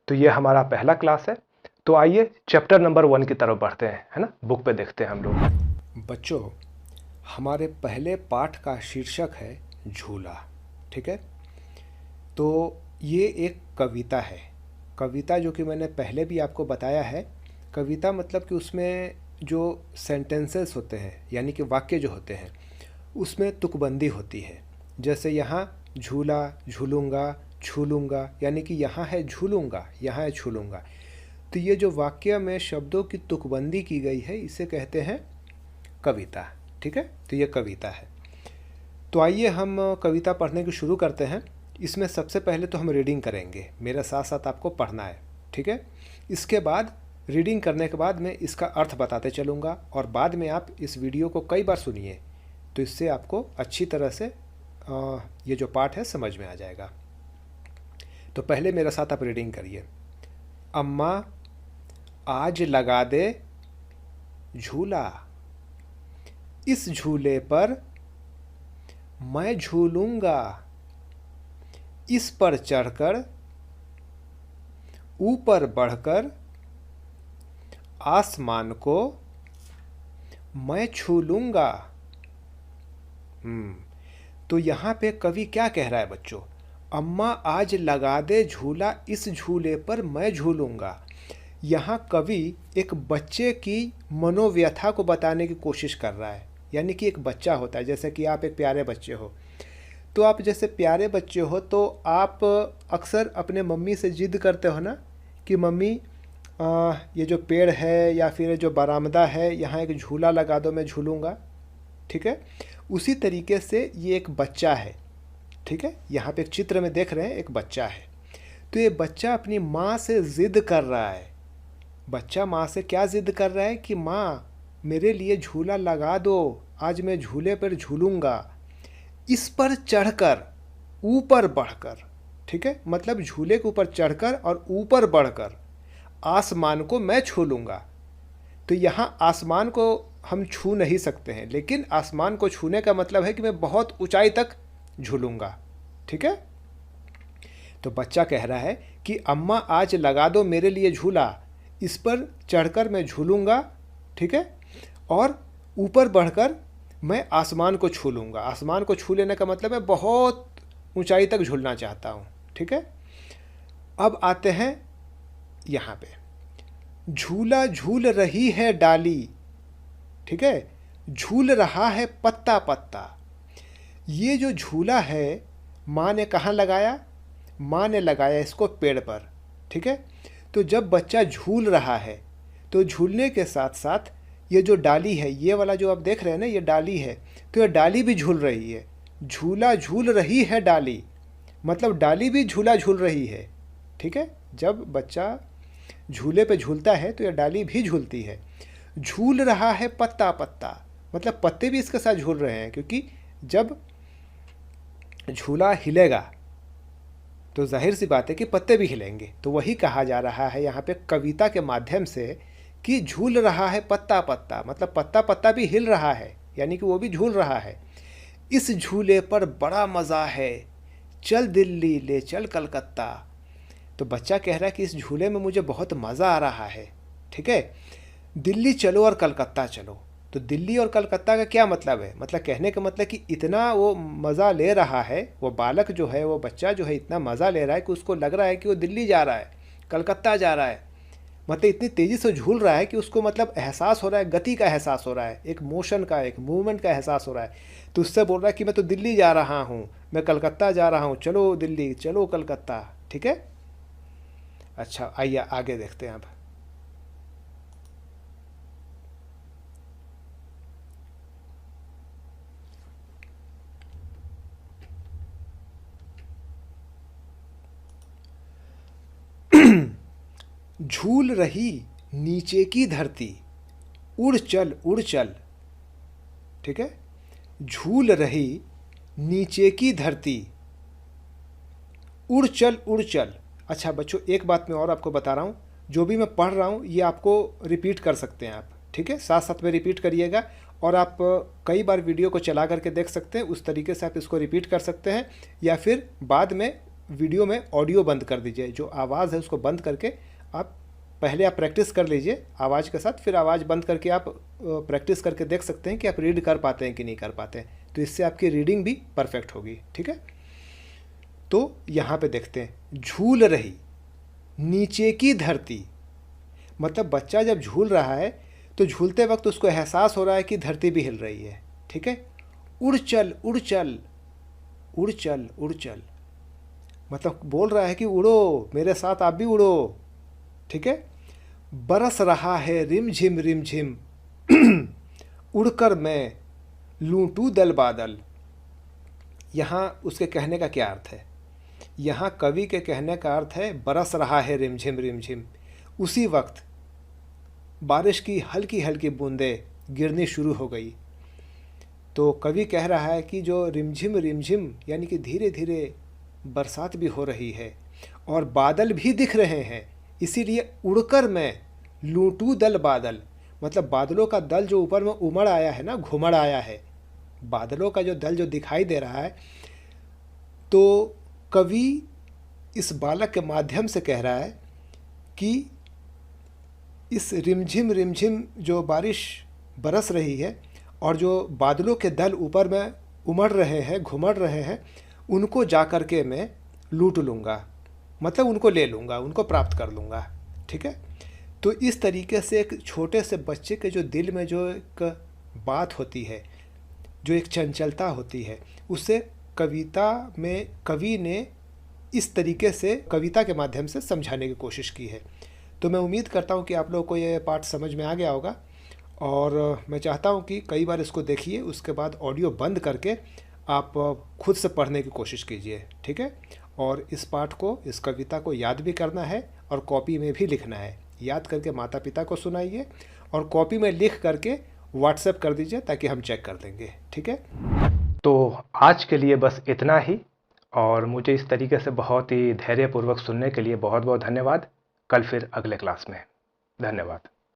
तो ये हमारा पहला क्लास है। तो आइए चैप्टर नंबर 1 की तरफ बढ़ते हैं, है ना। बुक पे देखते हैं हम लोग। बच्चों, हमारे पहले पाठ का शीर्षक है झूला। ठीक है, तो ये एक कविता है। कविता जो कि मैंने पहले भी आपको बताया है। कविता मतलब कि उसमें जो सेंटेंसेस होते हैं, यानी कि वाक्य जो होते हैं, उसमें तुकबंदी होती है। जैसे यहाँ झूला, झूलूंगा, छूलूंगा, यानी कि यहाँ है झूलूंगा, यहाँ है छूलूंगा। तो ये जो वाक्य में शब्दों की तुकबंदी की गई है, इसे कहते हैं कविता। ठीक है, तो ये कविता है। तो आइए हम कविता पढ़ने की शुरू करते हैं। इसमें सबसे पहले तो हम रीडिंग करेंगे, मेरे साथ साथ आपको पढ़ना है। ठीक है, इसके बाद रीडिंग करने के बाद मैं इसका अर्थ बताते चलूँगा, और बाद में आप इस वीडियो को कई बार सुनिए, तो इससे आपको अच्छी तरह से ये जो पाठ है समझ में आ जाएगा। तो पहले मेरे साथ आप रीडिंग करिए। अम्मा आज लगा दे झूला, इस झूले पर मैं झूलूंगा, इस पर चढ़कर ऊपर बढ़कर आसमान को मैं छू लूंगा। तो यहाँ पे कवि क्या कह रहा है बच्चों? अम्मा आज लगा दे झूला, इस झूले पर मैं झूलूंगा। यहाँ कवि एक बच्चे की मनोव्यथा को बताने की कोशिश कर रहा है। यानी कि एक बच्चा होता है, जैसे कि आप एक प्यारे बच्चे हो, तो आप जैसे प्यारे बच्चे हो तो आप अक्सर अपने मम्मी से जिद करते हो ना कि मम्मी ये जो पेड़ है या फिर जो बरामदा है, यहाँ एक झूला लगा दो, मैं झूलूंगा। ठीक है, उसी तरीके से ये एक बच्चा है। ठीक है, यहाँ पे एक चित्र में देख रहे हैं, एक बच्चा है। तो ये बच्चा अपनी माँ से ज़िद कर रहा है। बच्चा माँ से क्या ज़िद कर रहा है कि माँ मेरे लिए झूला लगा दो, आज मैं झूले पर झूलूंगा, इस पर चढ़कर ऊपर बढ़कर। ठीक है, मतलब झूले के ऊपर चढ़कर और ऊपर बढ़कर आसमान को मैं छू लूँगा। तो यहाँ आसमान को हम छू नहीं सकते हैं, लेकिन आसमान को छूने का मतलब है कि मैं बहुत ऊंचाई तक झूलूंगा। ठीक है, तो बच्चा कह रहा है कि अम्मा आज लगा दो मेरे लिए झूला, इस पर चढ़कर मैं झूलूंगा। ठीक है, और ऊपर बढ़कर मैं आसमान को छू लूँगा। आसमान को छू लेने का मतलब है बहुत ऊंचाई तक झूलना चाहता हूँ। ठीक है, अब आते हैं यहाँ पे। झूला झूल रही है डाली, ठीक है, झूल रहा है पत्ता पत्ता। ये जो झूला है माँ ने कहाँ लगाया? माँ ने लगाया इसको पेड़ पर। ठीक है, तो जब बच्चा झूल रहा है तो झूलने के साथ साथ ये जो डाली है, ये वाला जो आप देख रहे हैं ना, ये डाली है, तो ये डाली भी झूल रही है। झूला झूल रही है डाली, मतलब डाली भी झूला झूल रही है। ठीक है, जब बच्चा झूले पे झूलता है तो ये डाली भी झूलती है। झूल रहा है पत्ता पत्ता, मतलब पत्ते भी इसके साथ झूल रहे हैं, क्योंकि जब झूला हिलेगा तो जाहिर सी बात है कि पत्ते भी हिलेंगे। तो वही कहा जा रहा है यहाँ पे कविता के माध्यम से कि झूल रहा है पत्ता पत्ता, मतलब पत्ता पत्ता भी हिल रहा है, यानी कि वो भी झूल रहा है। इस झूले पर बड़ा मज़ा है, चल दिल्ली ले चल कलकत्ता। तो बच्चा कह रहा है कि इस झूले में मुझे बहुत मज़ा आ रहा है। ठीक है, दिल्ली चलो और कलकत्ता चलो। तो दिल्ली और कलकत्ता का क्या मतलब है? मतलब कहने का मतलब कि इतना वो मज़ा ले रहा है, वो बालक जो है, वो बच्चा जो है, इतना मज़ा ले रहा है कि उसको लग रहा है कि वो दिल्ली जा रहा है, कलकत्ता जा रहा है। मतलब इतनी तेज़ी से झूल रहा है कि उसको मतलब एहसास हो रहा है, गति का एहसास हो रहा है, एक मोशन का, एक मूवमेंट का एहसास हो रहा है। तो उससे बोल रहा है कि मैं तो दिल्ली जा रहा हूँ, मैं कलकत्ता जा रहा हूँ, चलो दिल्ली चलो कलकत्ता। ठीक है, अच्छा आइए आगे देखते हैं अब। झूल रही नीचे की धरती, उड़ चल उड़ चल। ठीक है, झूल रही नीचे की धरती, उड़ चल उड़ चल। अच्छा बच्चों, एक बात मैं और आपको बता रहा हूँ, जो भी मैं पढ़ रहा हूँ ये आपको रिपीट कर सकते हैं आप। ठीक है, साथ साथ में रिपीट करिएगा, और आप कई बार वीडियो को चला करके देख सकते हैं, उस तरीके से आप इसको रिपीट कर सकते हैं, या फिर बाद में वीडियो में ऑडियो बंद कर दीजिए, जो आवाज़ है उसको बंद करके आप पहले आप प्रैक्टिस कर लीजिए आवाज़ के साथ, फिर आवाज़ बंद करके आप प्रैक्टिस करके देख सकते हैं कि आप रीड कर पाते हैं कि नहीं कर पाते हैं। तो इससे आपकी रीडिंग भी परफेक्ट होगी। ठीक है, तो यहाँ पे देखते हैं, झूल रही नीचे की धरती। मतलब बच्चा जब झूल रहा है तो झूलते वक्त उसको एहसास हो रहा है कि धरती भी हिल रही है। ठीक है, उड़ चल उड़ चल उड़ चल उड़ चल, मतलब बोल रहा है कि उड़ो, मेरे साथ आप भी उड़ो। ठीक है, बरस रहा है रिमझिम रिमझिम उड़कर मैं लूटूं दल बादल। यहाँ उसके कहने का क्या अर्थ है? यहाँ कवि के कहने का अर्थ है बरस रहा है रिमझिम रिमझिम, उसी वक्त बारिश की हल्की हल्की बूंदें गिरनी शुरू हो गई। तो कवि कह रहा है कि जो रिमझिम रिमझिम यानी कि धीरे धीरे बरसात भी हो रही है और बादल भी दिख रहे हैं, इसीलिए उड़कर मैं लूटूं दल बादल, मतलब बादलों का दल जो ऊपर में उमड़ आया है ना, घुमड़ आया है, बादलों का जो दल जो दिखाई दे रहा है, तो कवि इस बालक के माध्यम से कह रहा है कि इस रिमझिम रिमझिम जो बारिश बरस रही है और जो बादलों के दल ऊपर में उमड़ रहे हैं, घुमड़ रहे हैं, उनको जा कर के मैं लूट लूँगा, मतलब उनको ले लूँगा, उनको प्राप्त कर लूँगा। ठीक है, तो इस तरीके से एक छोटे से बच्चे के जो दिल में जो एक बात होती है, जो एक चंचलता होती है, उसे कविता में कवि ने इस तरीके से कविता के माध्यम से समझाने की कोशिश की है। तो मैं उम्मीद करता हूँ कि आप लोगों को ये पाठ समझ में आ गया होगा, और मैं चाहता हूँ कि कई बार इसको देखिए, उसके बाद ऑडियो बंद करके आप खुद से पढ़ने की कोशिश कीजिए। ठीक है, और इस पाठ को, इस कविता को याद भी करना है और कॉपी में भी लिखना है। याद करके माता पिता को सुनाइए और कॉपी में लिख करके व्हाट्सएप कर दीजिए ताकि हम चेक कर देंगे। ठीक है, तो आज के लिए बस इतना ही, और मुझे इस तरीके से बहुत ही धैर्यपूर्वक सुनने के लिए बहुत बहुत धन्यवाद। कल फिर अगले क्लास में। धन्यवाद।